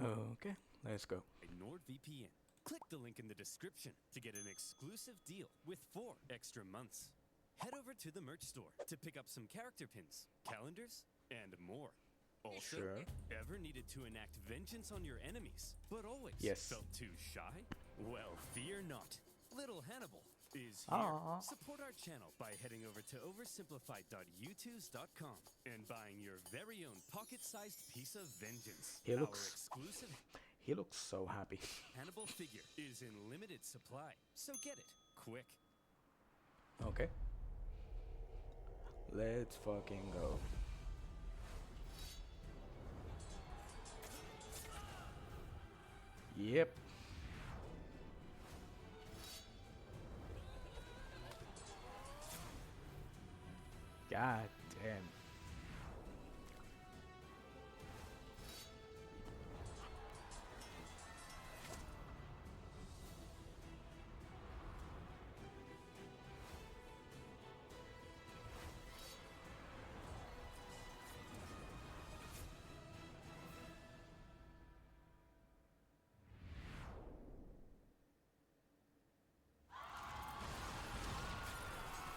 Okay, let's go. NordVPN. Click the link in the description to get an exclusive deal with 4 extra months. Head over to the merch store to pick up some character pins, calendars, and more. Also, Sure. ever needed to enact vengeance on your enemies, but always Yes. felt too shy? Well, fear not. Little Hannibal is here. Aww. Support our channel by heading over to oversimplified.youtube.com and buying your very own pocket-sized piece of vengeance. He Our looks- exclusive He looks so happy. Hannibal figure is in limited supply, so get it quick. Okay. Let's fucking go. Yep. God damn.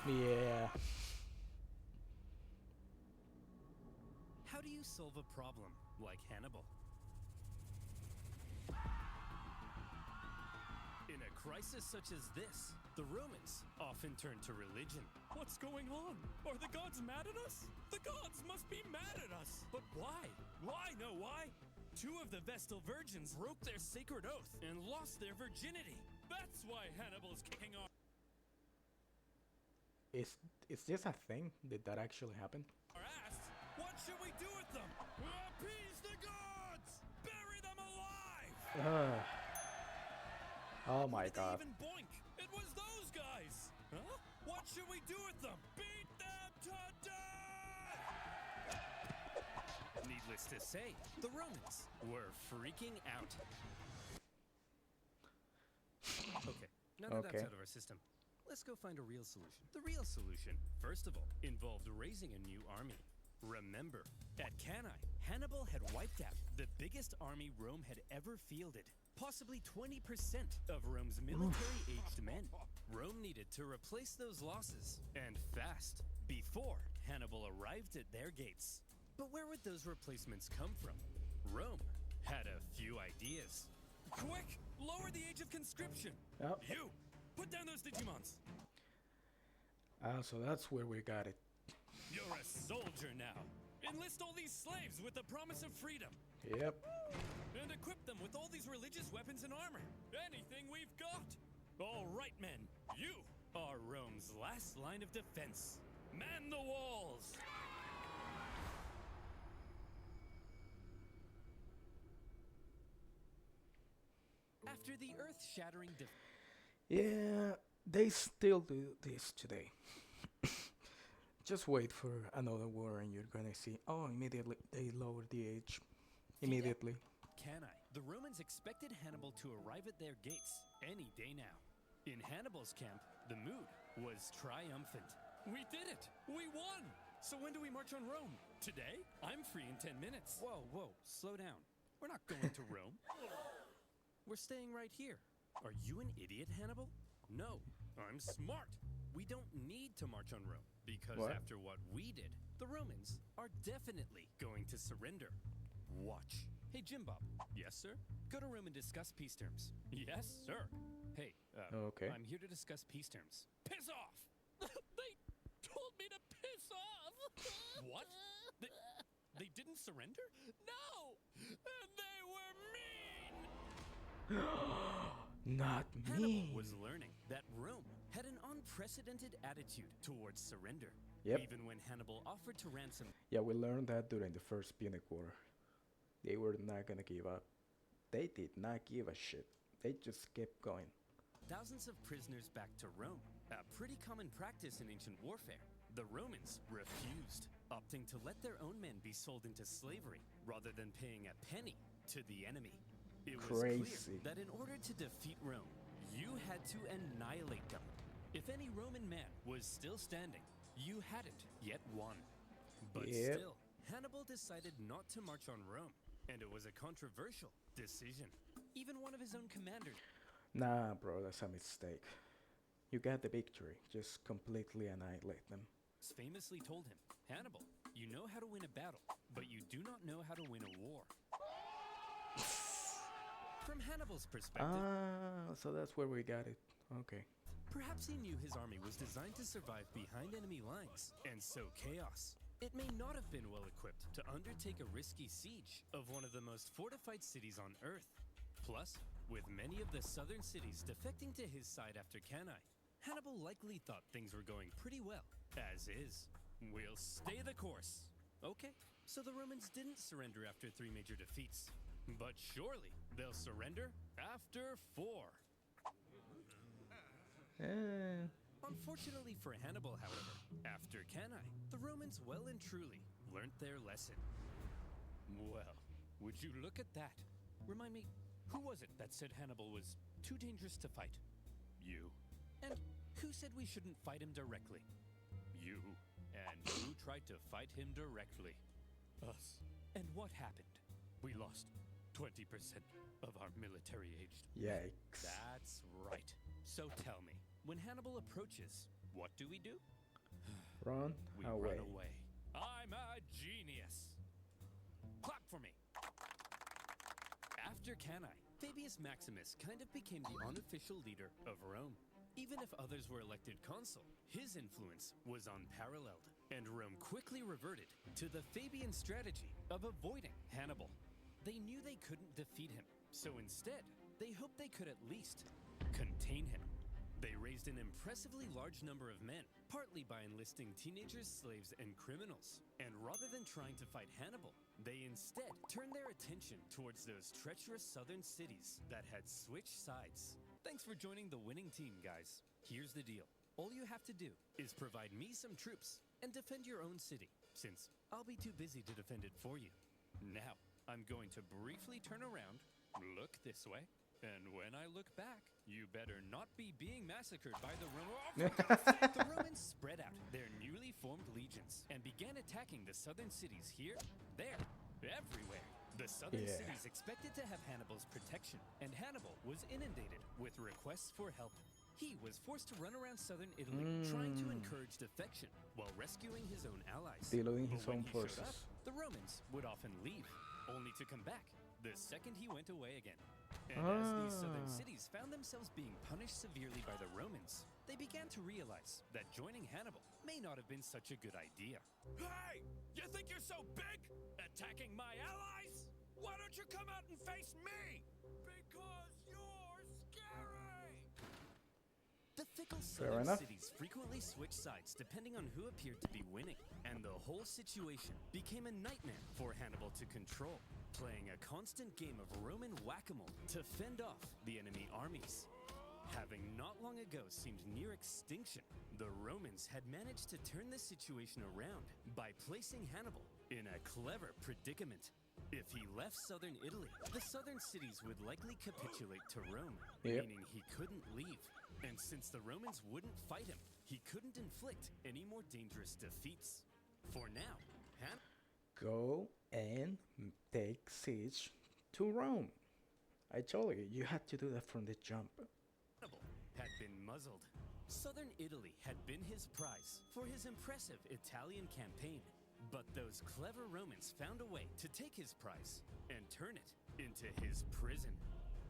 Yeah. How do you solve a problem like Hannibal? In a crisis such as this, the Romans often turn to religion. What's going on? Are the gods mad at us? The gods must be mad at us! But why? Why? No, why? 2 of the Vestal virgins broke their sacred oath and lost their virginity. That's why Hannibal's kicking off. Is this a thing? Did that actually happen? Our ass? What should we do with them? Appease the gods! Bury them alive! Oh my Did they god. even boink? It was those guys! Huh? What should we do with them? Beat them to death! Needless to say, the Romans were freaking out. Okay, now that that's Okay. out of our system, let's go find a real solution. The real solution, first of all, involved raising a new army. Remember, at Cannae, Hannibal had wiped out the biggest army Rome had ever fielded. Possibly 20% of Rome's military-aged men. Rome needed to replace those losses, and fast, before Hannibal arrived at their gates. But where would those replacements come from? Rome had a few ideas. Quick! Lower the age of conscription! Oh. You! Put down those Digimons! So that's where we got it. You're a soldier now! Enlist all these slaves with the promise of freedom! Yep. And equip them with all these religious weapons and armor! Anything we've got! All right, men! You are Rome's last line of defense! Man the walls! After the earth-shattering Yeah, they still do this today. Just wait for another war and you're gonna see. Oh, immediately they lowered the age. Immediately. Cannae, the Romans expected Hannibal to arrive at their gates any day now. In Hannibal's camp, the mood was triumphant. We did it! We won! So when do we march on Rome? Today? I'm free in 10 minutes. Whoa, whoa, slow down. We're not going to Rome. We're staying right here. Are you an idiot, Hannibal? No, I'm smart. We don't need to march on Rome, because What? after what we did, the Romans are definitely going to surrender. Watch. Hey, Jim Bob. Yes, sir? Go to Rome and discuss peace terms. Yes, sir. Hey, Okay. I'm here to discuss peace terms. Piss off! They told me to piss off! What? They didn't surrender? No! And they were mean! Not Hannibal me. was learning that Rome had an unprecedented attitude towards surrender. Yep. Even when Hannibal offered to ransom Yeah, we learned that during the First Punic War. They were not gonna give up. They did not give a shit. They just kept going. thousands of prisoners back to Rome, a pretty common practice in ancient warfare. The Romans refused, opting to let their own men be sold into slavery rather than paying a penny to the enemy. It was Crazy. clear that in order to defeat Rome, you had to annihilate them. If any Roman man was still standing, you hadn't yet won. But Yep. still, Hannibal decided not to march on Rome. and it was a controversial decision. Even one of his own commanders Nah, bro, that's a mistake. You got the victory. Just completely annihilate them. famously told him, Hannibal, you know how to win a battle, but you do not know how to win a war. From Hannibal's perspective, Ah, so that's where we got it. Okay. perhaps he knew his army was designed to survive behind enemy lines and sow chaos. It may not have been well equipped to undertake a risky siege of one of the most fortified cities on Earth. Plus, with many of the southern cities defecting to his side after Cannae, Hannibal likely thought things were going pretty well. As is, we'll stay the course. Okay, so the Romans didn't surrender after 3 major defeats. But surely they'll surrender after 4. Eh, Unfortunately for Hannibal, however, after Cannae, the Romans well and truly learnt their lesson. Well, would you look at that? Remind me, who was it that said Hannibal was too dangerous to fight? You. And who said we shouldn't fight him directly? You. And who tried to fight him directly? Us. And what happened? We lost 20% of our military aged. yikes. That's right. So tell me, when Hannibal approaches, what do? Run We away. run away. I'm a genius. Clap for me. After Cannae, Fabius Maximus kind of became the unofficial leader of Rome. Even if others were elected consul, his influence was unparalleled, and Rome quickly reverted to the Fabian strategy of avoiding Hannibal. They knew they couldn't defeat him, so instead, they hoped they could at least contain him. They raised an impressively large number of men, partly by enlisting teenagers, slaves, and criminals. And rather than trying to fight Hannibal, they instead turned their attention towards those treacherous southern cities that had switched sides. Thanks for joining the winning team, guys. Here's the deal. All you have to do is provide me some troops and defend your own city, since I'll be too busy to defend it for you. Now, I'm going to briefly turn around, look this way, and when I look back, you better not be being massacred by the Romans. The Romans spread out their newly formed legions and began attacking the southern cities here, there, everywhere. The southern Yeah. cities expected to have Hannibal's protection, and Hannibal was inundated with requests for help. He was forced to run around southern Italy, trying to encourage defection while rescuing his own allies. Diluting But his when own he showed forces. up, the Romans would often leave, only to come back the second he went away again. And as these southern Ah. cities found themselves being punished severely by the Romans, they began to realize that joining Hannibal may not have been such a good idea. Hey! You think you're so big? Attacking my allies? Why don't you come out and face me? Because you're scary! The fickle southern enough. cities frequently switched sides depending on who appeared to be winning, and the whole situation became a nightmare for Hannibal to control, playing a constant game of Roman whack-a-mole to fend off the enemy armies. Having not long ago seemed near extinction, the Romans had managed to turn the situation around by placing Hannibal in a clever predicament. If he left southern Italy, the southern cities would likely capitulate to Rome, Yep. meaning he couldn't leave. And since the Romans wouldn't fight him, he couldn't inflict any more dangerous defeats. For now, Go and take siege to Rome. I told you, you had to do that from the jump. Hannibal had been muzzled. Southern Italy had been his prize for his impressive Italian campaign. But those clever Romans found a way to take his prize and turn it into his prison.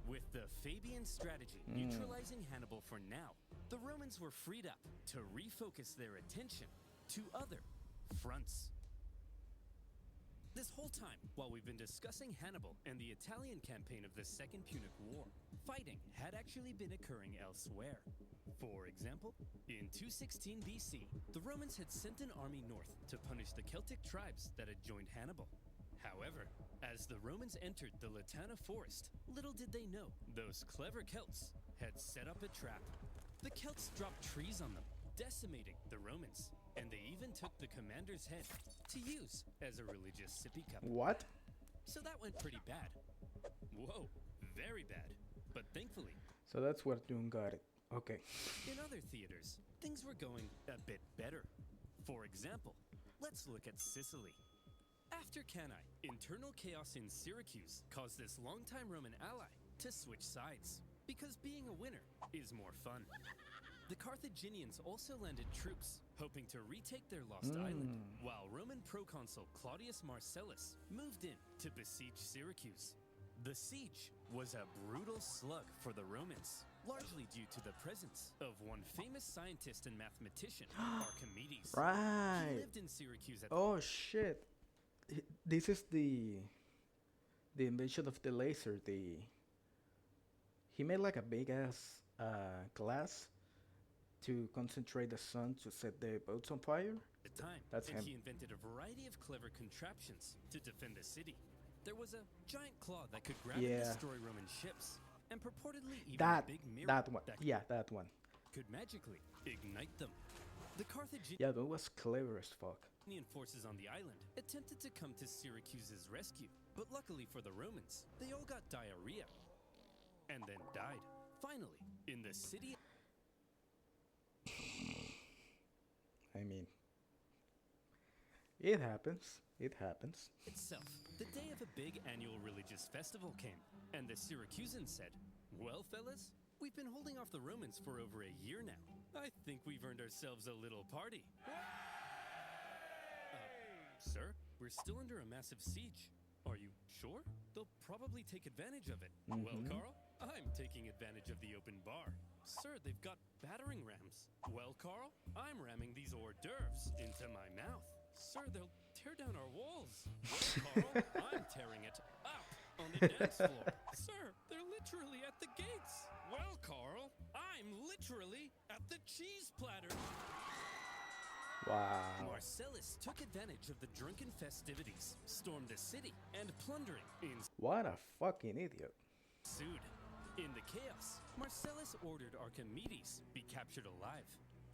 With the Fabian strategy neutralizing Hannibal for now, the Romans were freed up to refocus their attention to other fronts. This whole time, while we've been discussing Hannibal and the Italian campaign of the Second Punic War, fighting had actually been occurring elsewhere. For example, in 216 BC, the Romans had sent an army north to punish the Celtic tribes that had joined Hannibal. However, as the Romans entered the Latana forest, little did they know those clever Celts had set up a trap. The Celts dropped trees on them, decimating the Romans, and they even took the commander's head to use as a religious sippy cup. What? So that went pretty bad. Whoa, very bad. But thankfully, So that's what Doom got it. Okay. in other theaters, things were going a bit better. For example, let's look at Sicily. After Cannae, internal chaos in Syracuse caused this longtime Roman ally to switch sides, because being a winner is more fun. The Carthaginians also landed troops, hoping to retake their lost island, while Roman proconsul Claudius Marcellus moved in to besiege Syracuse. The siege was a brutal slug for the Romans, largely due to the presence of one famous scientist and mathematician, Archimedes. He Right. lived in Syracuse at Oh shit. This is the invention of the laser. The he made like a big ass glass to concentrate the sun to set the boats on fire. the time, That's and him. he invented a variety of clever contraptions to defend the city. There was a giant claw that could grab and Yeah. destroy Roman ships, and purportedly even That a big mirror that one. that Yeah, that one. could magically ignite them. The Carthaginian Yeah, that was clever as fuck. forces on the island attempted to come to Syracuse's rescue, but luckily for the Romans, they all got diarrhea and then died. Finally, in the city I mean, it happens. It happens. itself, the day of a big annual religious festival came, and the Syracusans said, "Well, fellas, we've been holding off the Romans for over a year now. I think we've earned ourselves a little party." Sir, we're still under a massive siege. Are you sure? They'll probably take advantage of it. Well, Carl, I'm taking advantage of the open bar. Sir, they've got battering rams. Well, Carl, I'm ramming these hors d'oeuvres into my mouth. Sir, they'll tear down our walls. Well, Carl, I'm tearing it up on the dance floor. Sir, they're literally at the gates. Well, Carl, I'm literally at the cheese platter. Wow. Marcellus took advantage of the drunken festivities, stormed the city, and plundering What a fucking idiot. ensued. In the chaos, Marcellus ordered Archimedes be captured alive.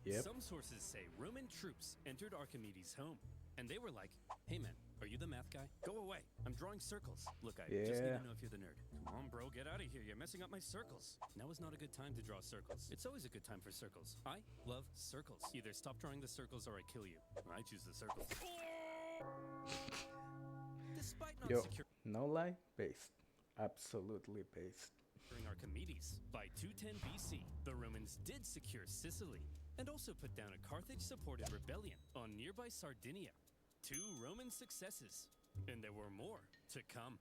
Yep. Some sources say Roman troops entered Archimedes' home, and they were like, "Hey man, are you the math guy? Go away. I'm drawing circles. Look, I just need Yeah. to know if you're the nerd. Come on, bro, get out of here. You're messing up my circles." Now is not a good time to draw circles. It's always a good time for circles. I love circles. Either stop drawing the circles or I kill you. I choose the circles. Despite not Yo, securing no lie, based. Absolutely based. Archimedes, by 210 BC, the Romans did secure Sicily and also put down a Carthage-supported rebellion on nearby Sardinia. 2 Roman successes, and there were more to come.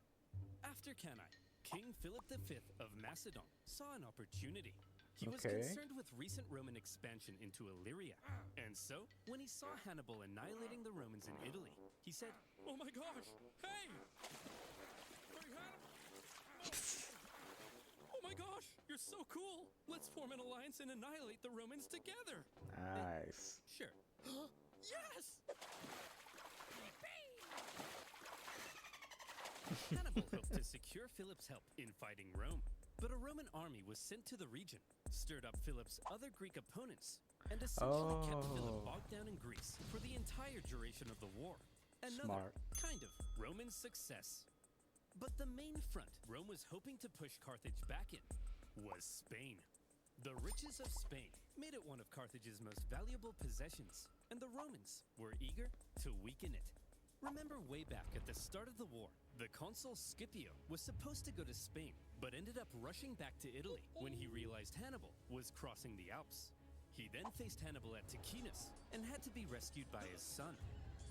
After Cannae, King Philip V of Macedon saw an opportunity. He was Okay. concerned with recent Roman expansion into Illyria, and so, when he saw Hannibal annihilating the Romans in Italy, he said, "Oh my gosh, hey! Hey, Hannibal! Oh my gosh, you're so cool! Let's form an alliance and annihilate the Romans together!" Nice. Sure. Yes! Hannibal hoped to secure Philip's help in fighting Rome, but a Roman army was sent to the region, stirred up Philip's other Greek opponents, and essentially kept Philip Oh. bogged down in Greece for the entire duration of the war. Another Smart. kind of Roman success. But the main front Rome was hoping to push Carthage back in was Spain. The riches of Spain made it one of Carthage's most valuable possessions, and the Romans were eager to weaken it. Remember way back at the start of the war, the consul Scipio was supposed to go to Spain, but ended up rushing back to Italy when he realized Hannibal was crossing the Alps. He then faced Hannibal at Ticinus and had to be rescued by his son.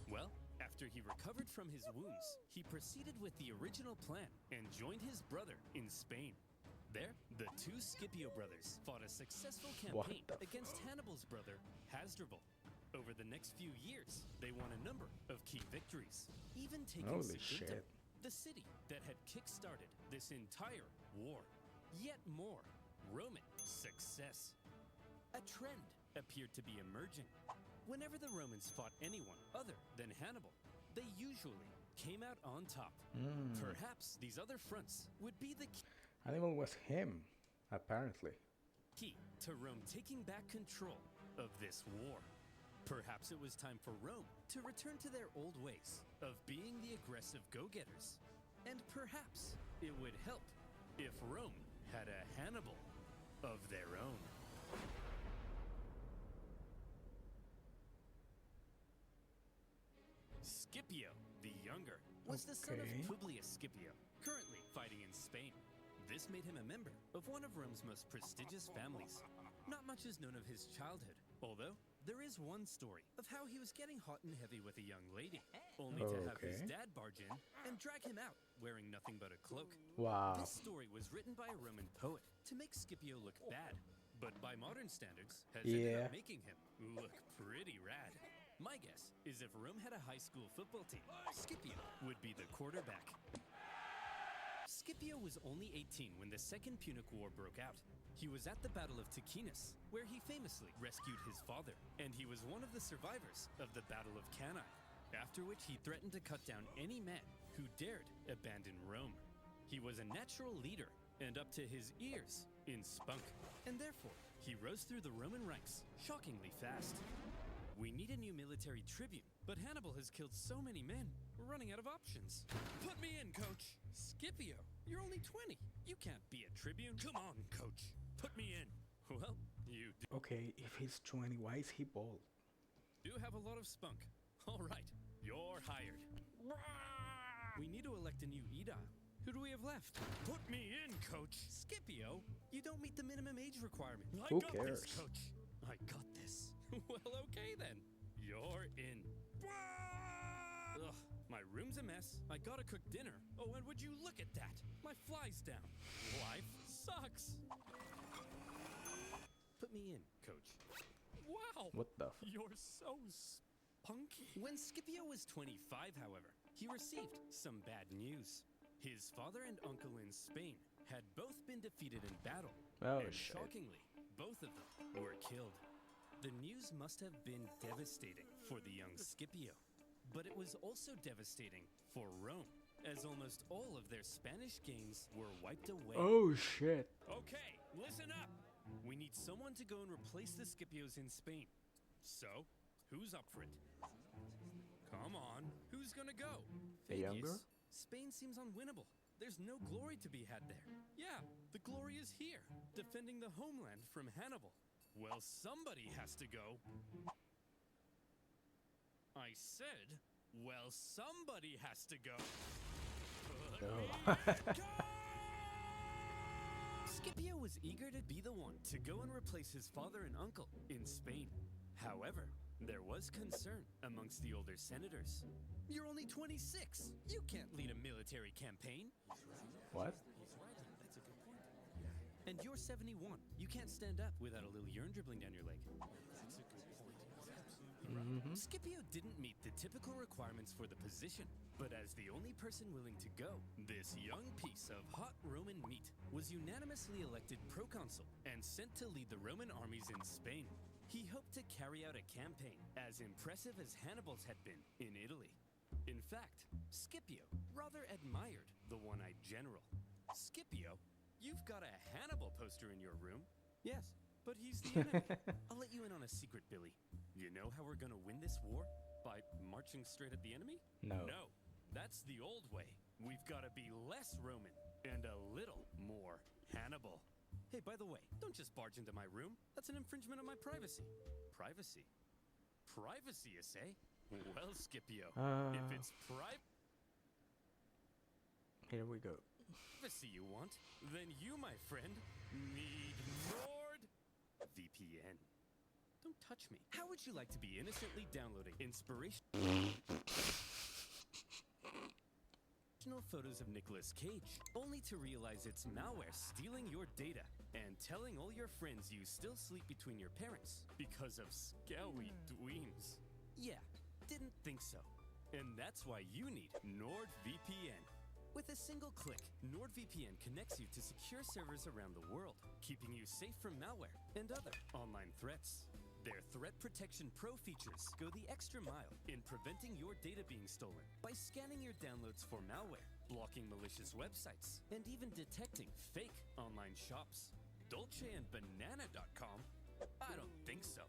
Well, after he recovered from his wounds, he proceeded with the original plan and joined his brother in Spain. There, the 2 Scipio brothers fought a successful campaign the against Hannibal's brother, Hasdrubal. Over the next few years, they won a number of key victories, even taking Holy Saguntum, shit. the city that had kick-started this entire war. Yet more Roman success. A trend appeared to be emerging. Whenever the Romans fought anyone other than Hannibal, they usually came out on top. Perhaps these other fronts would be the Hannibal was him, apparently. key to Rome taking back control of this war. Perhaps it was time for Rome to return to their old ways of being the aggressive go-getters. And perhaps it would help if Rome had a Hannibal of their own. Scipio, the Younger, was the son of Okay. Publius Scipio, currently fighting in Spain. This made him a member of one of Rome's most prestigious families. Not much is known of his childhood, although there is one story of how he was getting hot and heavy with a young lady, only to have his Okay. dad barge in and drag him out wearing nothing but a cloak. Wow. This story was written by a Roman poet to make Scipio look bad, but by modern standards has ended Yeah. up making him look pretty rad. My guess is if Rome had a high school football team, Scipio would be the quarterback. Scipio was only 18 when the Second Punic War broke out. He was at the Battle of Ticinus, where he famously rescued his father, and he was one of the survivors of the Battle of Cannae, after which he threatened to cut down any man who dared abandon Rome. He was a natural leader and up to his ears in spunk, and therefore he rose through the Roman ranks shockingly fast. We need a new military tribune, but Hannibal has killed so many men, we're running out of options. Put me in, coach. Scipio, you're only 20. You can't be a tribune. Come on, coach. Put me in. Well, you Okay, if he's 20, why is he bald? do have a lot of spunk. All right, you're hired. We need to elect a new Edile. Who do we have left? Put me in, coach. Scipio, you don't meet the minimum age requirement. I Who got cares? this, coach. I got this. Well, okay then. You're in. Ugh, my room's a mess. I gotta cook dinner. Oh, and would you look at that? My fly's down. Life sucks. Put me in, coach. Wow. What the? You're so spunky. When Scipio was 25, however, he received some bad news. His father and uncle in Spain had both been defeated in battle. Oh, and shit. shockingly, both of them were killed. The news must have been devastating for the young Scipio. But it was also devastating for Rome, as almost all of their Spanish gains were wiped away. Oh shit. Okay, listen up. We need someone to go and replace the Scipios in Spain. So, who's up for it? Come on, who's gonna go? The Younger? Spain seems unwinnable. There's no glory to be had there. Yeah, the glory is here, defending the homeland from Hannibal. Well, somebody has to go. I said, well, somebody has to go. Put No. me in, go! Scipio was eager to be the one to go and replace his father and uncle in Spain. However, there was concern amongst the older senators. You're only 26. You can't lead a military campaign. What? He's right. That's a good point. And you're 71. You can't stand up without a little urine dribbling down your leg. That's a good point. He's absolutely right. Scipio didn't meet the typical requirements for the position, but as the only person willing to go, this young piece of hot Roman meat was unanimously elected proconsul and sent to lead the Roman armies in Spain. He hoped to carry out a campaign as impressive as Hannibal's had been in Italy. In fact, Scipio rather admired the one-eyed general. Scipio, you've got a Hannibal poster in your room. Yes, but he's the enemy. I'll let you in on a secret, Billy. You know how we're gonna win this war? By marching straight at the enemy? No. No, that's the old way. We've gotta be less Roman and a little more Hannibal. Hey, by the way, don't just barge into my room. That's an infringement of my privacy. Privacy? Privacy, you say? Well, Scipio, if it's Here we go. privacy you want, then you, my friend, need NordVPN. Don't touch me. How would you like to be innocently downloading inspirational photos of Nicolas Cage, only to realize it's malware stealing your data and telling all your friends you still sleep between your parents because of scowy dweens? Yeah, didn't think so. And that's why you need NordVPN. With a single click, NordVPN connects you to secure servers around the world, keeping you safe from malware and other online threats. Their Threat Protection Pro features go the extra mile in preventing your data being stolen by scanning your downloads for malware, blocking malicious websites, and even detecting fake online shops. DolceandBanana.com? I don't think so.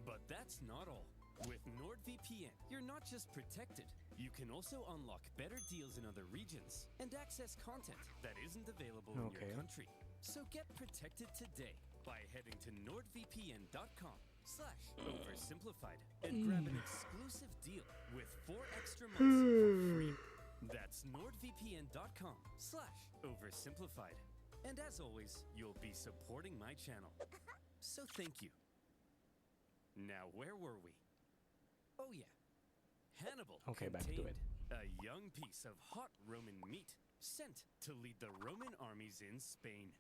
But that's not all. With NordVPN, you're not just protected, you can also unlock better deals in other regions and access content that isn't available in your Okay. country. So get protected today by heading to NordVPN.com OverSimplified and grab an exclusive deal with 4 extra months for free. That's nordvpn.com/oversimplified. And as always, you'll be supporting my channel. So thank you. Now, where were we? Oh yeah. Hannibal Okay, back to contained it. a young piece of hot Roman meat sent to lead the Roman armies in Spain.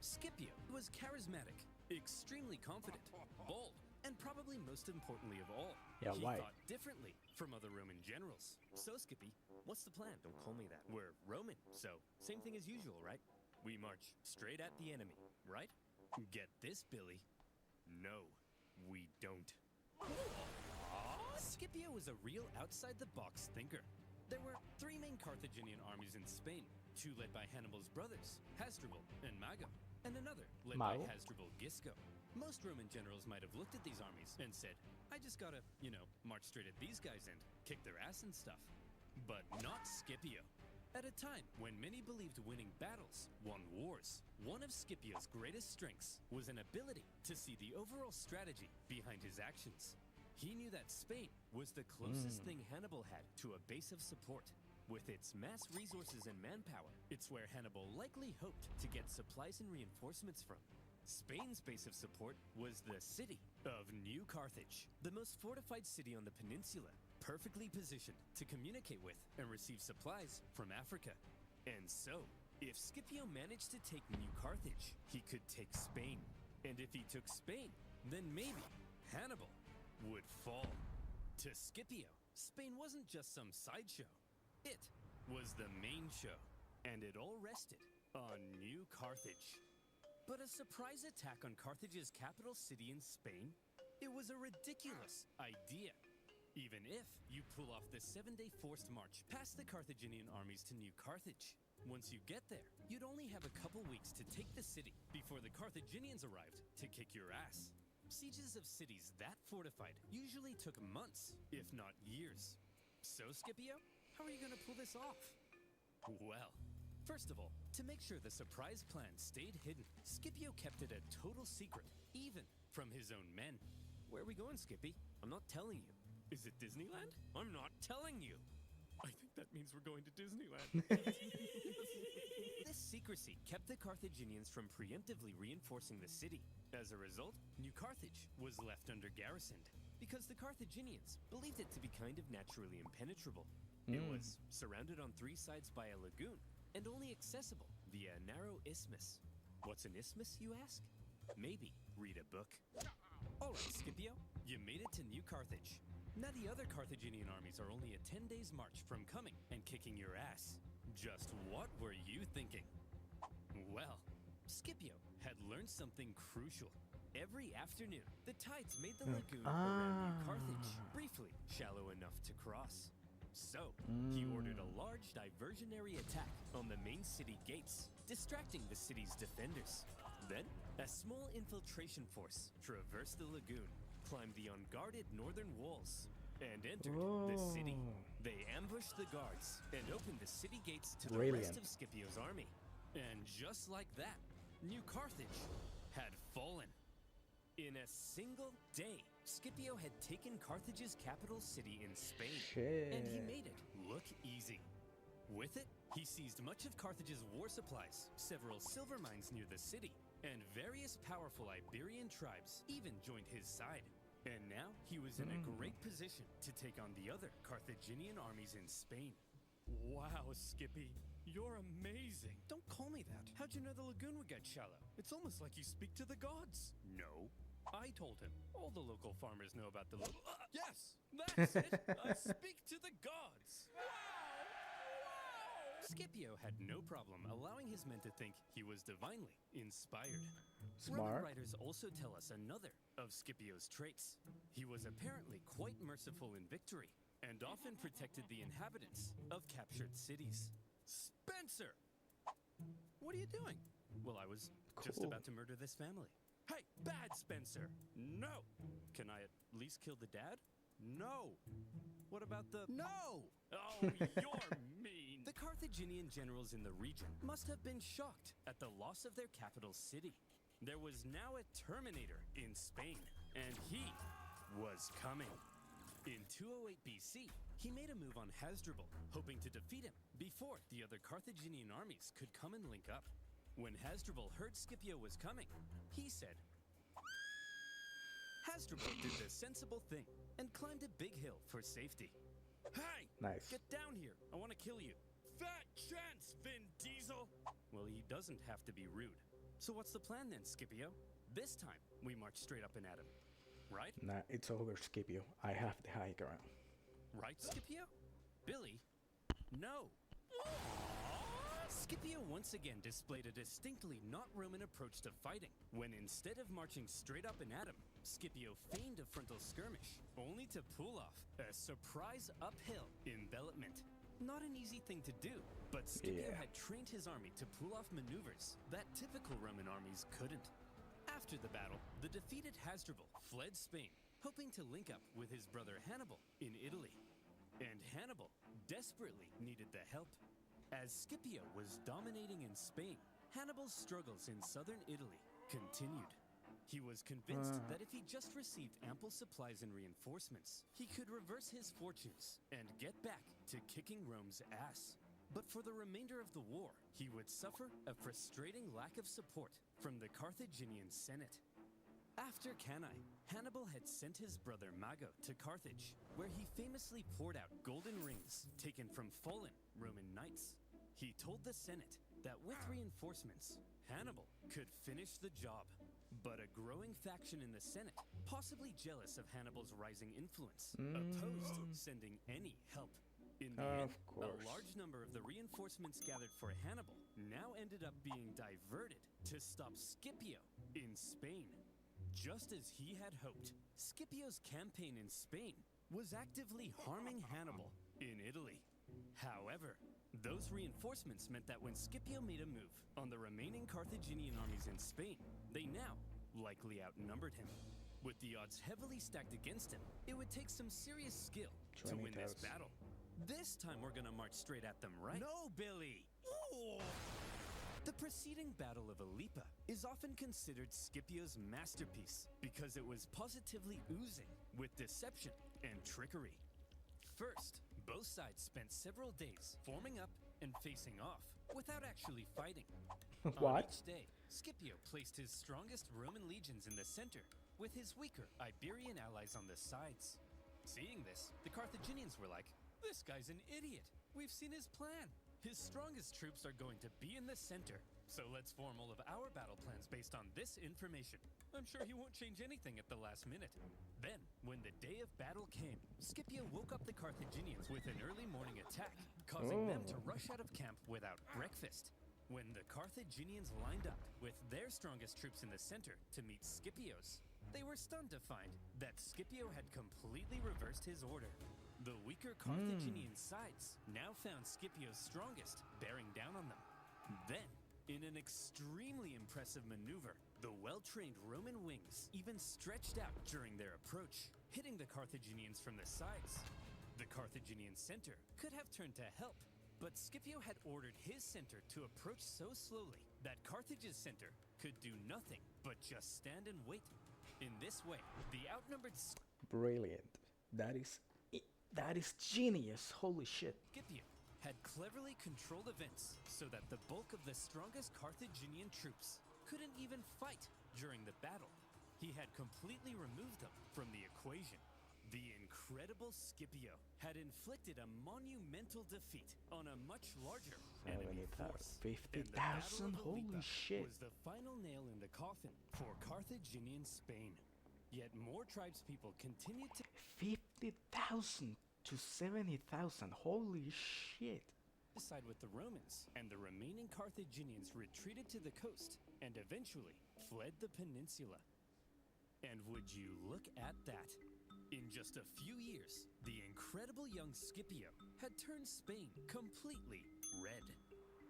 Scipio was charismatic, extremely confident, bold, and probably most importantly of all, Yeah, he why? thought differently from other Roman generals. So, Skippy, what's the plan? Don't call me that. We're Roman, so same thing as usual, right? We march straight at the enemy, right? Get this, Billy. No, we don't. Scipio was a real outside-the-box thinker. There were 3 main Carthaginian armies in Spain, 2 led by Hannibal's brothers, Hasdrubal and Mago, and another led Mago? by Hasdrubal Gisco. Most Roman generals might have looked at these armies and said, I just gotta, march straight at these guys and kick their ass and stuff. But not Scipio. At a time when many believed winning battles won wars, one of Scipio's greatest strengths was an ability to see the overall strategy behind his actions. He knew that Spain was the closest thing Hannibal had to a base of support. With its mass resources and manpower, it's where Hannibal likely hoped to get supplies and reinforcements from. Spain's base of support was the city of New Carthage, the most fortified city on the peninsula, perfectly positioned to communicate with and receive supplies from Africa. And so, if Scipio managed to take New Carthage, he could take Spain. And if he took Spain, then maybe Hannibal would fall. To Scipio, Spain wasn't just some sideshow. It was the main show, and it all rested on New Carthage. But a surprise attack on Carthage's capital city in Spain? It was a ridiculous idea. Even if you pull off the 7-day forced march past the Carthaginian armies to New Carthage. Once you get there, you'd only have a couple weeks to take the city before the Carthaginians arrived to kick your ass. Sieges of cities that fortified usually took months, if not years. So, Scipio, how are you going to pull this off? Well, first of all, to make sure the surprise plan stayed hidden, Scipio kept it a total secret, even from his own men. Where are we going, Skippy? I'm not telling you. Is it Disneyland? I'm not telling you. I think that means we're going to Disneyland. This secrecy kept the Carthaginians from preemptively reinforcing the city. As a result, New Carthage was left under garrisoned because the Carthaginians believed it to be kind of naturally impenetrable. It was surrounded on 3 sides by a lagoon and only accessible via a narrow isthmus. What's an isthmus, you ask? Maybe read a book. All right, Scipio, you made it to New Carthage. Now the other Carthaginian armies are only a 10 days march from coming and kicking your ass. Just what were you thinking? Well, Scipio had learned something crucial. Every afternoon, the tides made the lagoon around New Carthage briefly shallow enough to cross. So, he ordered a large diversionary attack on the main city gates, distracting the city's defenders. Then, a small infiltration force traversed the lagoon, climbed the unguarded northern walls, and entered the city. They ambushed the guards and opened the city gates to the rest of Scipio's army. And just like that, New Carthage had fallen. In a single day, Scipio had taken Carthage's capital city in Spain, and he made it look easy. With it, he seized much of Carthage's war supplies, several silver mines near the city, and various powerful Iberian tribes even joined his side. And now he was in a great position to take on the other Carthaginian armies in Spain. Wow, Skippy, you're amazing. Don't call me that. How'd you know the lagoon would get shallow? It's almost like you speak to the gods. No. I told him. All the local farmers know about the yes, that's it. I speak to the gods. Wow! Scipio had no problem allowing his men to think he was divinely inspired. Roman writers also tell us another of Scipio's traits. He was apparently quite merciful in victory and often protected the inhabitants of captured cities. Spencer! What are you doing? Well, I was just about to murder this family. Hey, bad Spencer! No! Can I at least kill the dad? No! What about the... No! Oh, you're mean! The Carthaginian generals in the region must have been shocked at the loss of their capital city. There was now a Terminator in Spain, And he was coming. In 208 BC, he made a move on Hasdrubal, hoping to defeat him before the other Carthaginian armies could come and link up. When Hasdrubal heard Scipio was coming, he said, Hasdrubal did the sensible thing and climbed a big hill for safety. Hey! Nice. Get down here! I want to kill you. Fat chance, Vin Diesel! Well, he doesn't have to be rude. So what's the plan then, Scipio? This time, we march straight up and at him. Right? Nah, it's over, Scipio. I have the high ground. Right, Scipio? Billy? No! Scipio once again displayed a distinctly not Roman approach to fighting, when instead of marching straight up and at him, Scipio feigned a frontal skirmish, only to pull off a surprise uphill envelopment. Not an easy thing to do, but Scipio had trained his army to pull off maneuvers that typical Roman armies couldn't. After the battle, the defeated Hasdrubal fled Spain, hoping to link up with his brother Hannibal in Italy. And Hannibal desperately needed the help. As Scipio was dominating in Spain, Hannibal's struggles in southern Italy continued. He was convinced that if he just received ample supplies and reinforcements, he could reverse his fortunes and get back to kicking Rome's ass. But for the remainder of the war, he would suffer a frustrating lack of support from the Carthaginian Senate. After Cannae, Hannibal had sent his brother Mago to Carthage, where he famously poured out golden rings taken from fallen Roman knights. He told the Senate that with reinforcements, Hannibal could finish the job. But a growing faction in the Senate, possibly jealous of Hannibal's rising influence, opposed sending any help. In the end, a large number of the reinforcements gathered for Hannibal now ended up being diverted to stop Scipio in Spain. Just as he had hoped, Scipio's campaign in Spain was actively harming Hannibal in Italy. However, those reinforcements meant that when Scipio made a move on the remaining Carthaginian armies in Spain, they now likely outnumbered him. With the odds heavily stacked against him, it would take some serious skill to win this battle. This time we're gonna march straight at them, right? No, Billy! Ooh. The preceding Battle of Ilipa is often considered Scipio's masterpiece because it was positively oozing with deception and trickery. First, both sides spent several days forming up and facing off without actually fighting. On each day, Scipio placed his strongest Roman legions in the center with his weaker Iberian allies on the sides. Seeing this, the Carthaginians were like, "This guy's an idiot. We've seen his plan. His strongest troops are going to be in the center. So let's form all of our battle plans based on this information. I'm sure he won't change anything at the last minute." Then, when the day of battle came, Scipio woke up the Carthaginians with an early morning attack, causing them to rush out of camp without breakfast. When the Carthaginians lined up with their strongest troops in the center to meet Scipio's, they were stunned to find that Scipio had completely reversed his order. The weaker Carthaginian sides now found Scipio's strongest bearing down on them. Then, in an extremely impressive maneuver, the well-trained Roman wings even stretched out during their approach, hitting the Carthaginians from the sides. The Carthaginian center could have turned to help, but Scipio had ordered his center to approach so slowly that Carthage's center could do nothing but just stand and wait. In this way, the outnumbered Brilliant. That is genius. Holy shit. Scipio had cleverly controlled events so that the bulk of the strongest Carthaginian troops couldn't even fight during the battle. He had completely removed them from the equation. The incredible Scipio had inflicted a monumental defeat on a much larger enemy force. 50,000? Holy shit. Was the final nail in the coffin for Carthaginian Spain. Yet more tribespeople continued to 50,000 to 70,000. Holy shit. side with the Romans, and the remaining Carthaginians retreated to the coast and eventually fled the peninsula. And would you look at that? In just a few years, the incredible young Scipio had turned Spain completely red.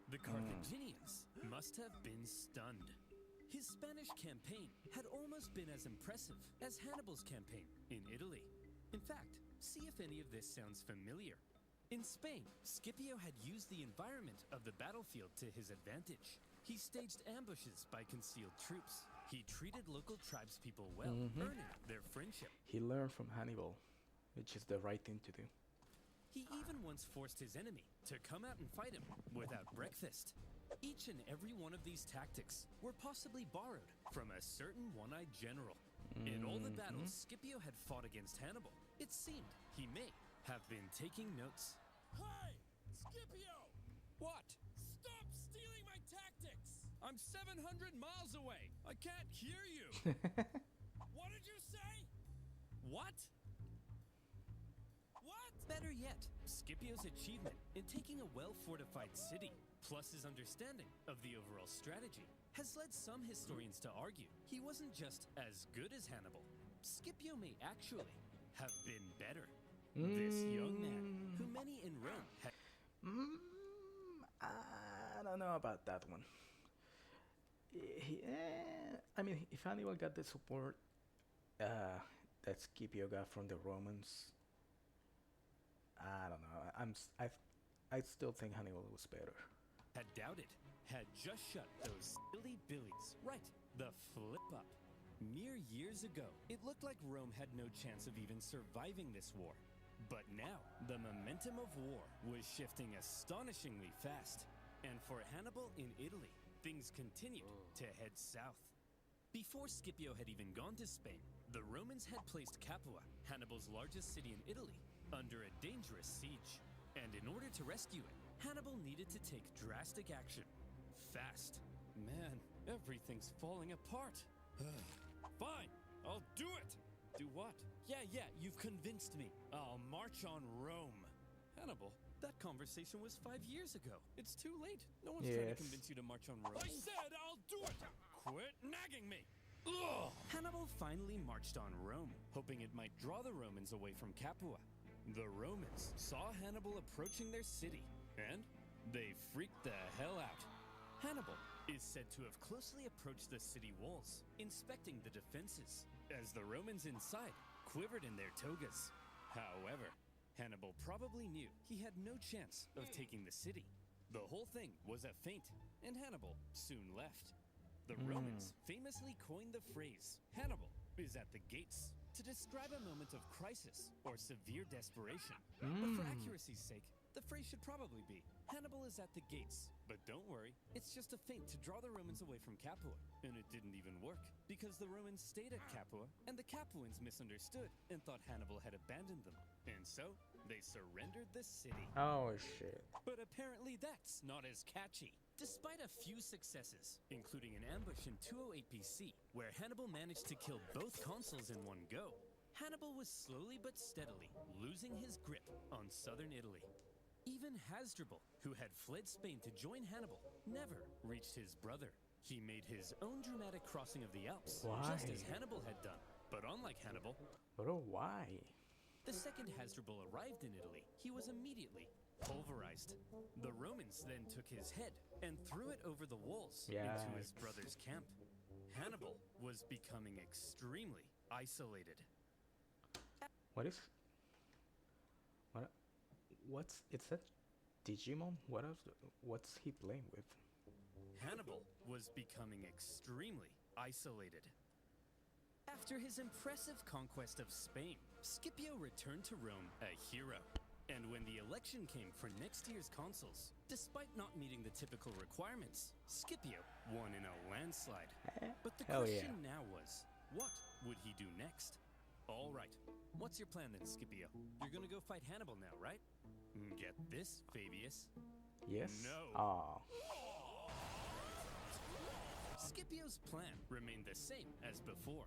The Carthaginians must have been stunned. His Spanish campaign had almost been as impressive as Hannibal's campaign in Italy. In fact, see if any of this sounds familiar. In Spain, Scipio had used the environment of the battlefield to his advantage. He staged ambushes by concealed troops. He treated local tribespeople well, Mhm. earning their friendship. He learned from Hannibal, which is the right thing to do. He even once forced his enemy to come out and fight him without breakfast. Each and every one of these tactics were possibly borrowed from a certain one-eyed general. In all the battles Scipio had fought against Hannibal, it seemed he may have been taking notes. Hey! Scipio! What? Stop stealing my tactics! I'm 700 miles away. I can't hear you. What did you say? What? What? Better yet, Scipio's achievement in taking a well-fortified city, plus his understanding of the overall strategy, has led some historians to argue he wasn't just as good as Hannibal. Scipio may actually have been better. This young man, who many in Rome had... I don't know about that one. I mean, if Hannibal got the support that Scipio got from the Romans, I don't know. I still think Hannibal was better. had doubted, had just shut those silly billies. Right, the flip up. Mere years ago, it looked like Rome had no chance of even surviving this war. But now, the momentum of war was shifting astonishingly fast. And for Hannibal in Italy, things continued to head south. Before Scipio had even gone to Spain, the Romans had placed Capua, Hannibal's largest city in Italy, under a dangerous siege. And in order to rescue it, Hannibal needed to take drastic action. Fast. Man, everything's falling apart. Fine, I'll do it. Do what? Yeah, you've convinced me. I'll march on Rome. Hannibal, that conversation was 5 years ago. It's too late. No one's trying to Yes. convince you to march on Rome. I said I'll do it! Quit nagging me! Ugh. Hannibal finally marched on Rome, hoping it might draw the Romans away from Capua. The Romans saw Hannibal approaching their city, and they freaked the hell out. Hannibal is said to have closely approached the city walls, inspecting the defenses, as the Romans inside quivered in their togas. However, Hannibal probably knew he had no chance of taking the city. The whole thing was a feint, and Hannibal soon left. The Romans famously coined the phrase, Hannibal is at the gates, to describe a moment of crisis or severe desperation. But for accuracy's sake, the phrase should probably be, Hannibal is at the gates. But don't worry, it's just a feint to draw the Romans away from Capua. And it didn't even work, because the Romans stayed at Capua, and the Capuans misunderstood and thought Hannibal had abandoned them. And so, they surrendered the city. Oh shit. But apparently that's not as catchy. Despite a few successes, including an ambush in 208 BC, where Hannibal managed to kill both consuls in one go, Hannibal was slowly but steadily losing his grip on southern Italy. Even Hasdrubal, who had fled Spain to join Hannibal, never reached his brother. He made his own dramatic crossing of the Alps, just as Why? Hannibal had done. But unlike Hannibal, Bro, why? the second Hasdrubal arrived in Italy, he was immediately pulverized. The Romans then took his head and threw it over the walls into his Yikes. brother's camp. Hannibal was becoming extremely isolated. What is? What? What's? It's a Digimon. What else? What's he playing with? Hannibal was becoming extremely isolated. After his impressive conquest of Spain, Scipio returned to Rome a hero. And when the election came for next year's consuls, despite not meeting the typical requirements, Scipio won in a landslide. But the Hell question yeah. now was, what would he do next? All right, what's your plan then, Scipio? You're gonna go fight Hannibal now, right? Get this, Fabius. Yes. No. Ah. Scipio's plan remained the same as before.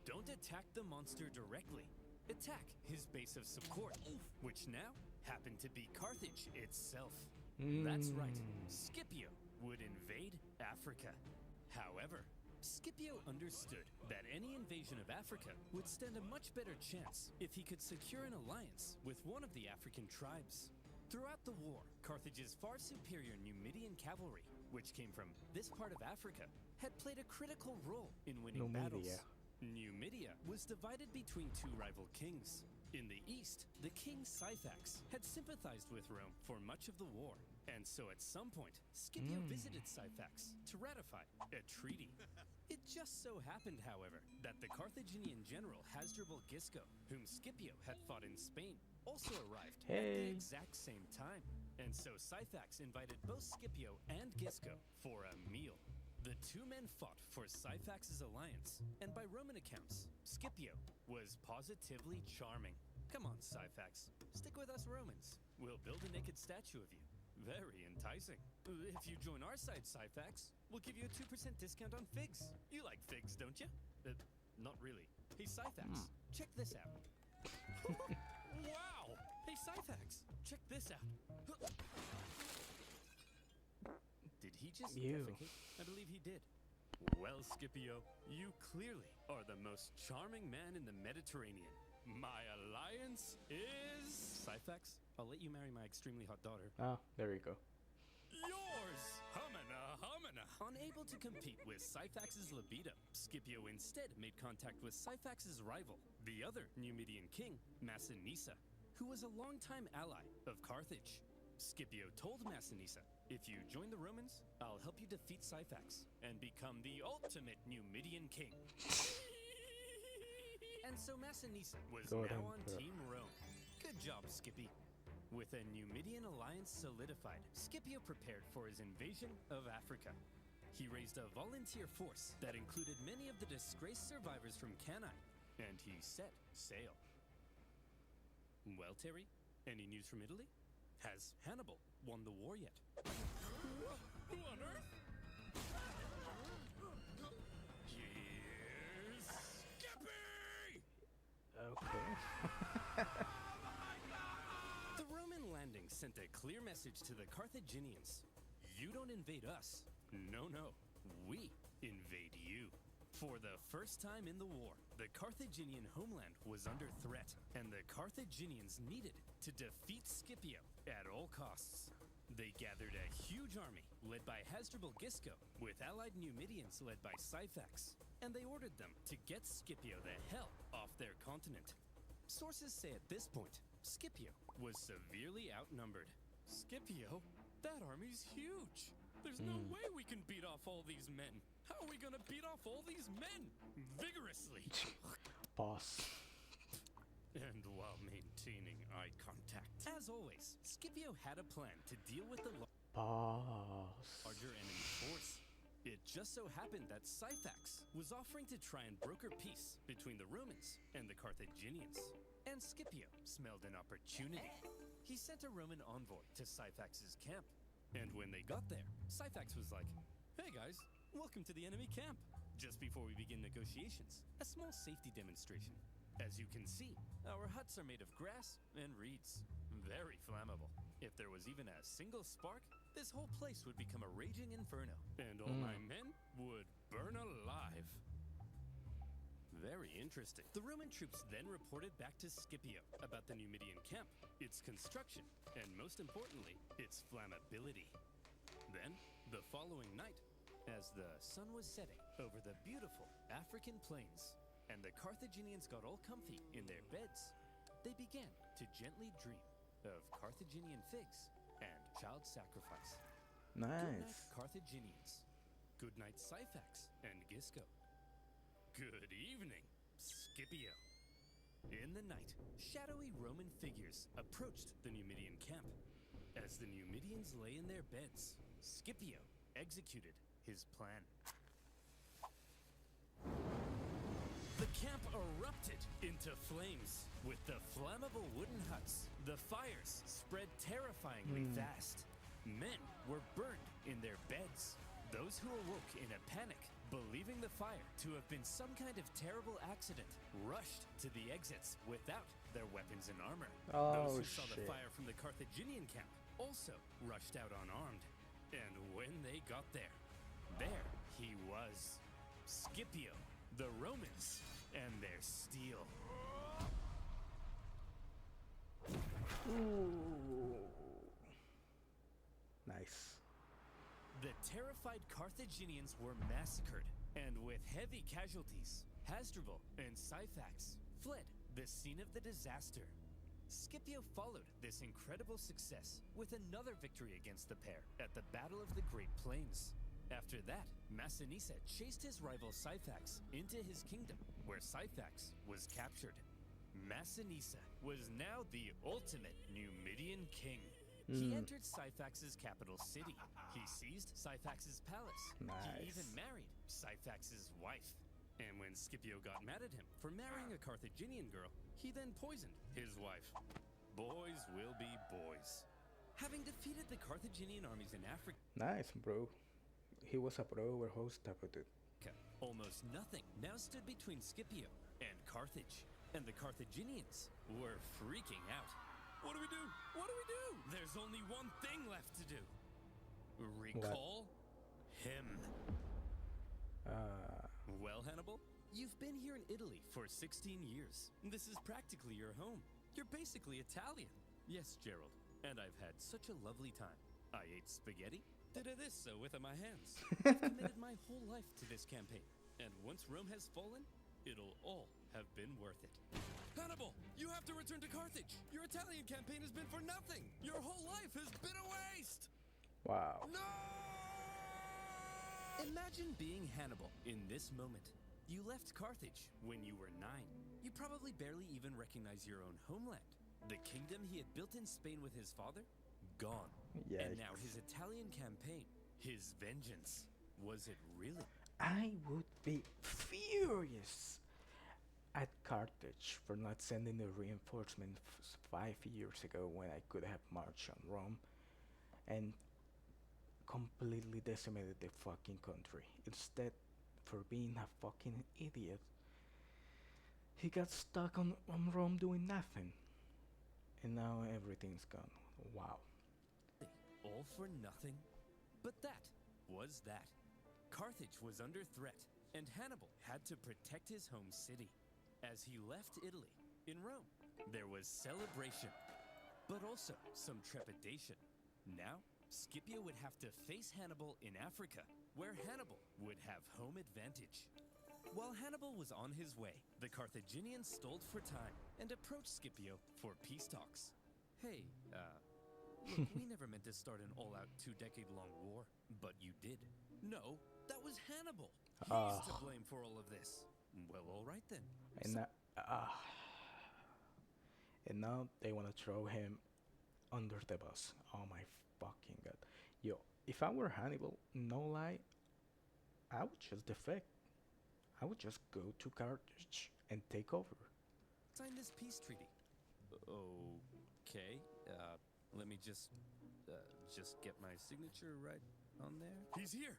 Don't attack the monster directly. Attack his base of support, which now happened to be Carthage itself. That's right, Scipio would invade Africa. However, Scipio understood that any invasion of Africa would stand a much better chance if he could secure an alliance with one of the African tribes. Throughout the war, Carthage's far superior Numidian cavalry, which came from this part of Africa, had played a critical role in winning battles. Numidia. Numidia was divided between two rival kings. In the east, the king Scythax had sympathized with Rome for much of the war, And so at some point, Scipio visited Syphax to ratify a treaty. It just so happened, however, that the Carthaginian general Hasdrubal Gisco, whom Scipio had fought in Spain, also arrived at the exact same time. And so Syphax invited both Scipio and Gisco for a meal. The two men fought for Syphax's alliance, and by Roman accounts, Scipio was positively charming. Come on, Syphax, stick with us Romans. We'll build a naked statue of you. Very enticing. If you join our side, Syphax, we'll give you a 2% discount on figs. You like figs, don't you? Not really. Hey, Syphax, check this out. Wow! Hey, Syphax, check this out. Did he just defecate? I believe he did. Well, Scipio, you clearly are the most charming man in the Mediterranean. My alliance is... Syphax, I'll let you marry my extremely hot daughter. Ah, there you go. Yours! Humana, humana! Unable to compete with Syphax's libido, Scipio instead made contact with Syphax's rival, the other Numidian king, Massinissa, who was a longtime ally of Carthage. Scipio told Massinissa, if you join the Romans, I'll help you defeat Syphax and become the ultimate Numidian king. And so Massinissa was now on Team Rome. Good job, Skippy. With a Numidian alliance solidified, Scipio prepared for his invasion of Africa. He raised a volunteer force that included many of the disgraced survivors from Cannae, and he set sail. Well, Terry, any news from Italy? Has Hannibal won the war yet? Who on earth? Here's Skippy! Okay. The Roman landing sent a clear message to the Carthaginians. You don't invade us. No, no. We invade you. For the first time in the war, the Carthaginian homeland was under threat, and the Carthaginians needed to defeat Scipio at all costs. They gathered a huge army led by Hasdrubal Gisco with allied Numidians led by Syphax, and they ordered them to get Scipio the hell off their continent. Sources say at this point, Scipio was severely outnumbered. Scipio? That army's huge! There's no way we can beat off all these men! How are we gonna beat off all these men? Vigorously! Boss. And while maintaining eye contact. As always, Scipio had a plan to deal with the Boss. larger enemy force. It just so happened that Syphax was offering to try and broker peace between the Romans and the Carthaginians. And Scipio smelled an opportunity. He sent a Roman envoy to Syphax's camp. And when they got there, Syphax was like, "Hey guys, welcome to the enemy camp. Just before we begin negotiations, a small safety demonstration. As you can see, our huts are made of grass and reeds. Very flammable. If there was even a single spark, this whole place would become a raging inferno, and all my men would burn alive." Very interesting. The Roman troops then reported back to Scipio about the Numidian camp, its construction, and most importantly, its flammability. Then, the following night, as the sun was setting over the beautiful African plains, and the Carthaginians got all comfy in their beds, they began to gently dream of Carthaginian figs and child sacrifice. Good night, Nice. Carthaginians. Good night, Syphax and Gisco. Good evening, Scipio. In the night, shadowy Roman figures approached the Numidian camp. As the Numidians lay in their beds, Scipio executed his plan. The camp erupted into flames. With the flammable wooden huts, the fires spread terrifyingly fast. Men were burned in their beds. Those who awoke in a panic, believing the fire to have been some kind of terrible accident, rushed to the exits without their weapons and armor. Those who saw the shit. fire from the Carthaginian camp also rushed out unarmed. And when they got there he was. Scipio, the Romans, and their steel. Ooh. Nice. The terrified Carthaginians were massacred, and with heavy casualties, Hasdrubal and Syphax fled the scene of the disaster. Scipio followed this incredible success with another victory against the pair at the Battle of the Great Plains. After that, Massinissa chased his rival Syphax into his kingdom, where Syphax was captured. Massinissa was now the ultimate Numidian king. He entered Syphax's capital city. He seized Syphax's palace. He even Nice. married Syphax's wife. And when Scipio got mad at him for marrying a Carthaginian girl, he then poisoned his wife. Boys will be boys. Having defeated the Carthaginian armies in Africa, Nice, bro. He was a pro overhost type of dude. almost nothing now stood between Scipio and Carthage. And the Carthaginians were freaking out. What do we do? What do we do? There's only one thing left to do. Recall him. Well, Hannibal, you've been here in Italy for 16 years. This is practically your home. You're basically Italian. Yes, Gerald. And I've had such a lovely time. I ate spaghetti, did this with my hands. I've committed my whole life to this campaign. And once Rome has fallen, it'll all have been worth it. Hannibal, you have to return to Carthage. Your Italian campaign has been for nothing. Your whole life has been a waste. Wow. No! Imagine being Hannibal in this moment. You left Carthage when you were 9. You probably barely even recognize your own homeland. The kingdom he had built in Spain with his father? Gone. And now his Italian campaign, his vengeance. Was it really? I would be furious at Carthage for not sending the reinforcement 5 years ago when I could have marched on Rome and completely decimated the fucking country. Instead, for being a fucking idiot, he got stuck on Rome doing nothing. And now everything's gone. Wow. All for nothing? But that was that. Carthage was under threat, and Hannibal had to protect his home city. As he left Italy, in Rome, there was celebration, but also some trepidation. Now, Scipio would have to face Hannibal in Africa, where Hannibal would have home advantage. While Hannibal was on his way, the Carthaginians stalled for time and approached Scipio for peace talks. Hey, look, we never meant to start an all-out 2-decade-long war, but you did. No, that was Hannibal. He's to blame for all of this. Well, all right then. And now they want to throw him under the bus. Oh my fucking god. Yo, if I were Hannibal, no lie, I would just defect. I would just go to Carthage and take over. Sign this peace treaty. Okay. Let me just get my signature right on there. He's here.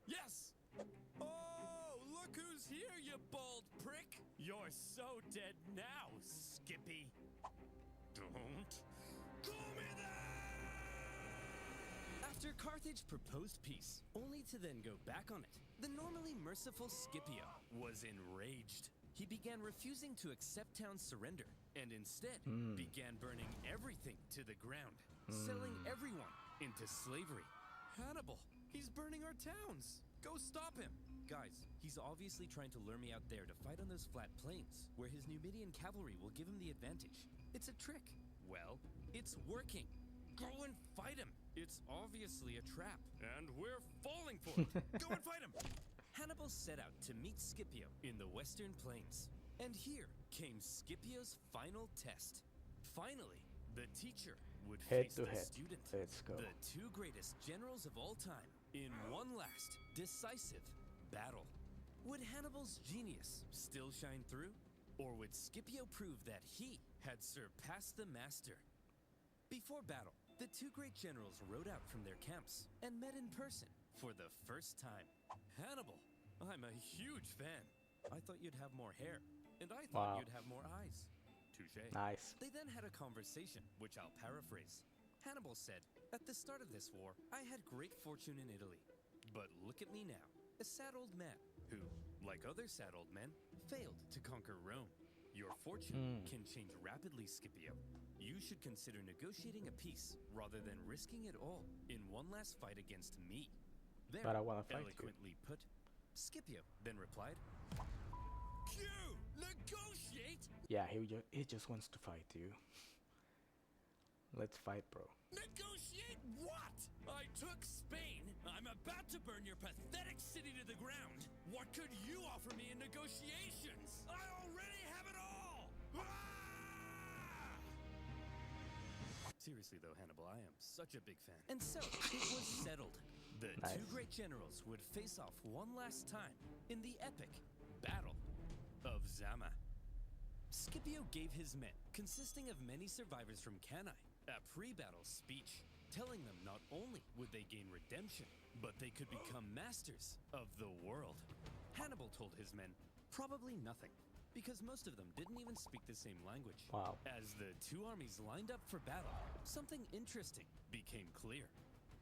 Yes. Oh, look who's here, you bald prick. You're so dead now, Skippy. Don't call me that! After Carthage proposed peace, only to then go back on it, the normally merciful Scipio was enraged. He began refusing to accept town's surrender, and instead began burning everything to the ground, selling everyone into slavery. Hannibal, he's burning our towns. Go stop him. Guys, he's obviously trying to lure me out there to fight on those flat plains, where his Numidian cavalry will give him the advantage. It's a trick. Well, it's working. Go and fight him. It's obviously a trap, and we're falling for it. Go and fight him. Hannibal set out to meet Scipio in the western plains. And here came Scipio's final test. Finally, the teacher would Head face to the head. student. Let's go. The two greatest generals of all time in one last, decisive battle. Would Hannibal's genius still shine through? Or would Scipio prove that he had surpassed the master? Before battle, the two great generals rode out from their camps and met in person for the first time. Hannibal, I'm a huge fan. I thought you'd have more hair, and I thought Wow. you'd have more eyes. Touché. Nice. They then had a conversation, which I'll paraphrase. Hannibal said, "At the start of this war, I had great fortune in Italy. But look at me now, a sad old man who, like other sad old men, failed to conquer Rome. Your fortune can change rapidly, Scipio. You should consider negotiating a peace rather than risking it all in one last fight against me." There, But I wanna fight you. eloquently put. Scipio then replied, Q! Negotiate? Yeah, he just wants to fight you. Let's fight, bro. Negotiate what? I took Spain. I'm about to burn your pathetic city to the ground. What could you offer me in negotiations? I already have it all! Ah! Seriously though, Hannibal, I am such a big fan. And so, it was settled. The Nice. two great generals would face off one last time in the epic Battle of Zama. Scipio gave his men, consisting of many survivors from Cannae, a pre-battle speech, telling them not only would they gain redemption, but they could become masters of the world. Hannibal told his men probably nothing, because most of them didn't even speak the same language. Wow. As the two armies lined up for battle, something interesting became clear.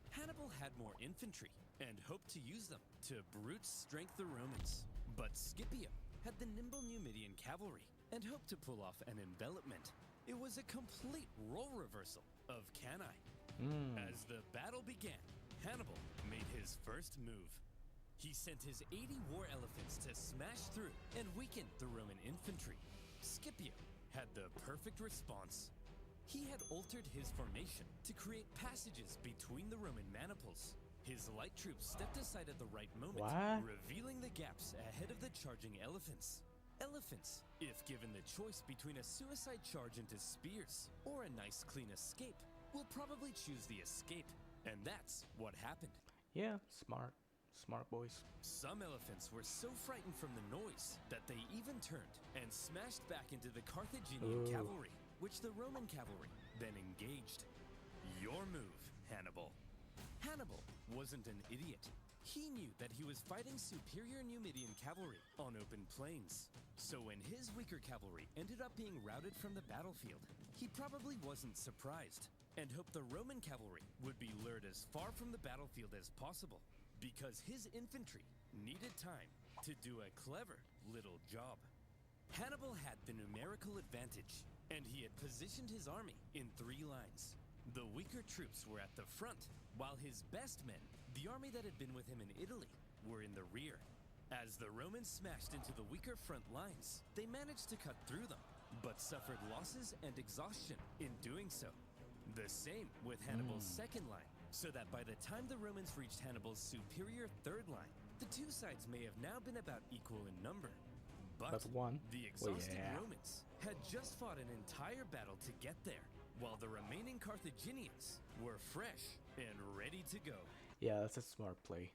Hannibal had more infantry and hoped to use them to brute strength the Romans. But Scipio had the nimble Numidian cavalry and hoped to pull off an envelopment. It was a complete role reversal of Cannae. As the battle began, Hannibal made his first move. He sent his 80 war elephants to smash through and weaken the Roman infantry. Scipio had the perfect response. He had altered his formation to create passages between the Roman maniples. His light troops stepped aside at the right moment, What? revealing the gaps ahead of the charging elephants. Elephants, if given the choice between a suicide charge into spears or a nice clean escape, will probably choose the escape. And that's what happened. Yeah, smart. Smart boys. Some elephants were so frightened from the noise that they even turned and smashed back into the Carthaginian Ooh. cavalry, which the Roman cavalry then engaged. Your move, Hannibal. Hannibal wasn't an idiot. He knew that he was fighting superior Numidian cavalry on open plains. So when his weaker cavalry ended up being routed from the battlefield, he probably wasn't surprised and hoped the Roman cavalry would be lured as far from the battlefield as possible, because his infantry needed time to do a clever little job. Hannibal had the numerical advantage, and he had positioned his army in 3 lines. The weaker troops were at the front, while his best men, the army that had been with him in Italy, were in the rear. As the Romans smashed into the weaker front lines, they managed to cut through them, but suffered losses and exhaustion in doing so. The same with Hannibal's second line, so that by the time the Romans reached Hannibal's superior third line, the two sides may have now been about equal in number. But one. the Well, exhausted yeah. Romans had just fought an entire battle to get there, while the remaining Carthaginians were fresh and ready to go. Yeah, that's a smart play.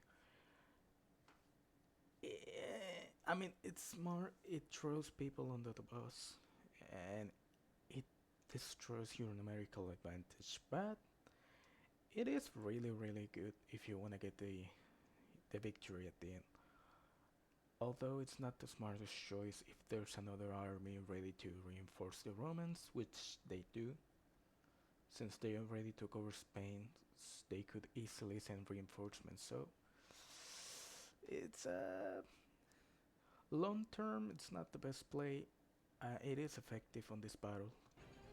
I mean, it's smart. It throws people under the bus, and it destroys your numerical advantage. But it is really, really good if you want to get the victory at the end. Although it's not the smartest choice if there's another army ready to reinforce the Romans, which they do. Since they already took over Spain, they could easily send reinforcements. So it's long term, it's not the best play. It is effective on this battle.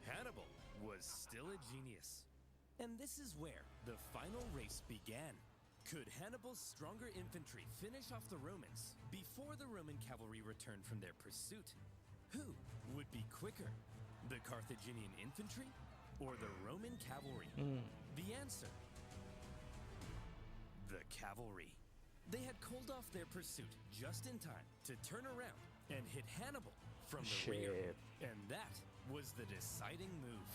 Hannibal was still a genius. And this is where the final race began. Could Hannibal's stronger infantry finish off the Romans before the Roman cavalry returned from their pursuit? Who would be quicker, the Carthaginian infantry or the Roman cavalry? The answer: the cavalry. They had called off their pursuit just in time to turn around and hit Hannibal from the rear. Shit. And that was the deciding move.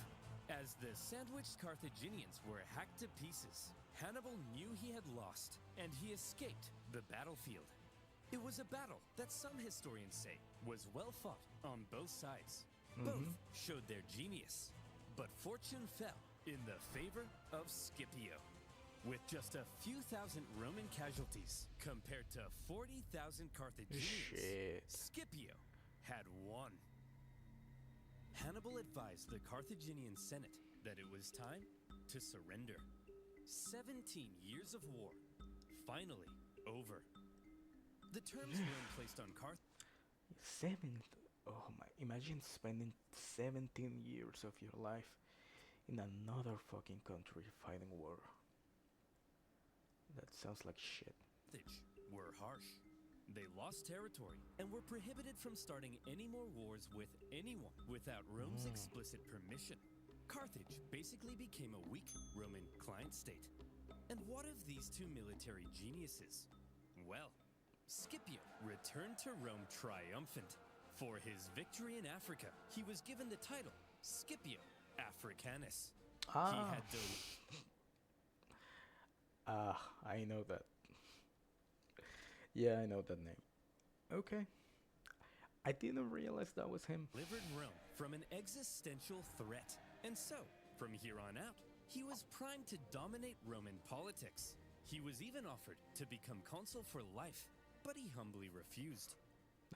As the sandwiched Carthaginians were hacked to pieces, Hannibal knew he had lost, and he escaped the battlefield. It was a battle that some historians say was well fought on both sides. Both showed their genius, but fortune fell in the favor of Scipio. With just a few thousand Roman casualties compared to 40,000 Carthaginians, Shit. Scipio had won. Hannibal advised the Carthaginian Senate that it was time to surrender. 17 years of war, finally over. The terms were placed on Carth. Oh my! Imagine spending 17 years of your life in another fucking country fighting war. That sounds like shit. Carthage were harsh. They lost territory and were prohibited from starting any more wars with anyone without Rome's explicit permission. Carthage basically became a weak Roman client state. And what of these two military geniuses? Well, Scipio returned to Rome triumphant. For his victory in Africa, he was given the title Scipio Africanus. He Ah, had to I know that. Yeah, I know that name. Okay. I didn't realize that was him. delivered Rome from an existential threat. And so, from here on out, he was primed to dominate Roman politics. He was even offered to become consul for life, but he humbly refused.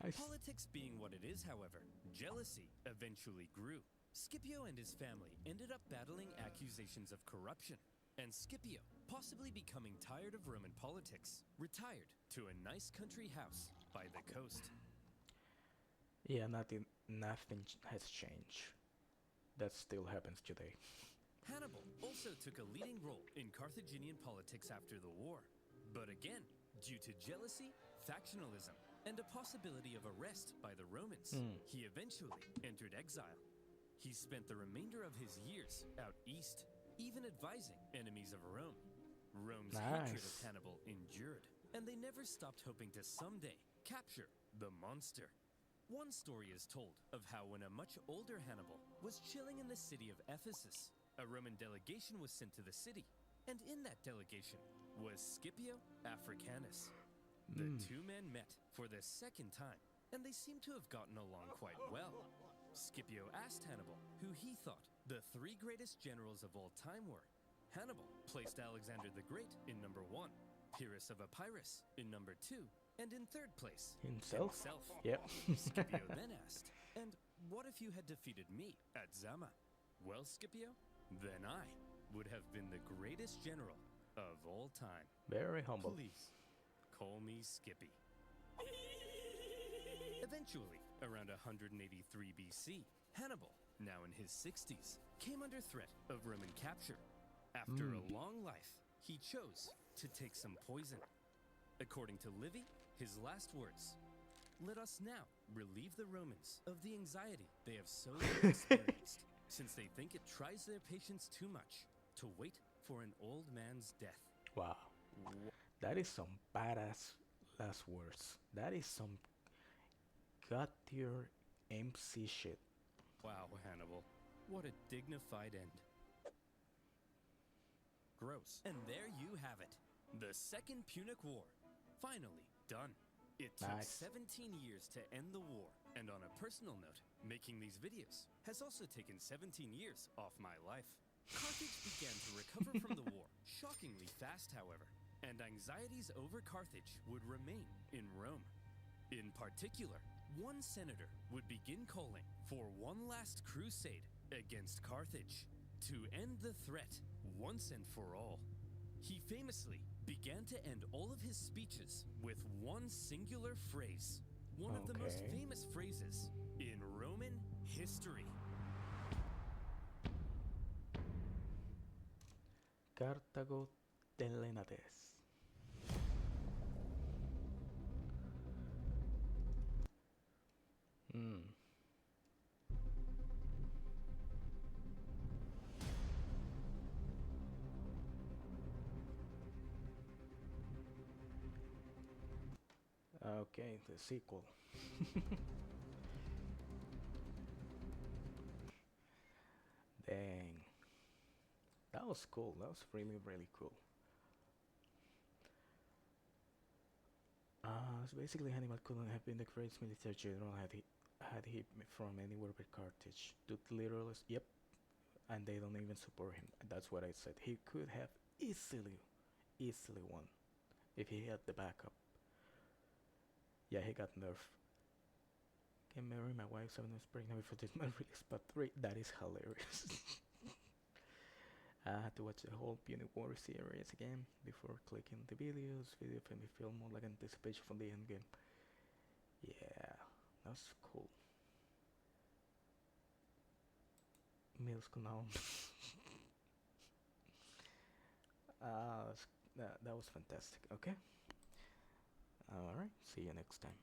Nice. Politics being what it is, however, jealousy eventually grew. Scipio and his family ended up battling accusations of corruption. And Scipio, possibly becoming tired of Roman politics, retired to a nice country house by the coast. Yeah, has changed. That still happens today. Hannibal also took a leading role in Carthaginian politics after the war. But again, due to jealousy, factionalism, and a possibility of arrest by the Romans, he eventually entered exile. He spent the remainder of his years out east, even advising enemies of Rome. Rome's hatred of Nice. Hannibal endured, and they never stopped hoping to someday capture the monster. One story is told of how when a much older Hannibal was chilling in the city of Ephesus, a Roman delegation was sent to the city, and in that delegation was Scipio Africanus. The two men met for the second time, and they seem to have gotten along quite well. Scipio asked Hannibal who he thought the three greatest generals of all time were. Hannibal placed Alexander the Great in number 1, Pyrrhus of Epirus in number 2, and in third place, Himself? himself. Yep. Scipio then asked, "And what if you had defeated me at Zama?" "Well, Scipio, then I would have been the greatest general of all time. Very humble. Please, call me Skippy." Eventually, around 183 BC, Hannibal, now in his 60s, came under threat of Roman capture. After a long life, he chose to take some poison. According to Livy, his last words: "Let us now relieve the Romans of the anxiety they have so long experienced, since they think it tries their patience too much to wait for an old man's death." Wow. That is some badass last words. That is some got your MC shit. Wow, Hannibal. What a dignified end. Gross. And there you have it. The Second Punic War. Finally done. It took Nice. 17 years to end the war. And on a personal note, making these videos has also taken 17 years off my life. Carthage began to recover from the war, shockingly fast, however. And anxieties over Carthage would remain in Rome. In particular, one senator would begin calling for one last crusade against Carthage to end the threat once and for all. He famously began to end all of his speeches with one singular phrase, one of the most Okay. famous phrases in Roman history. Cartago Telenates. Hmm. Okay, the sequel. Dang. That was cool. That was really, really cool. So basically, Hannibal couldn't have been the greatest military general had he from anywhere but Carthage. Dude, literally, yep. And they don't even support him. That's what I said. He could have easily won if he had the backup. Yeah, he got nerfed. Can marry my wife 7 months pregnant before this man release part 3. That is hilarious. I had to watch the whole Punic War series again before clicking the videos. Video made me feel more like anticipation from the end game. Yeah, that's cool. Middle school now. That was fantastic. Okay. Alright, see you next time.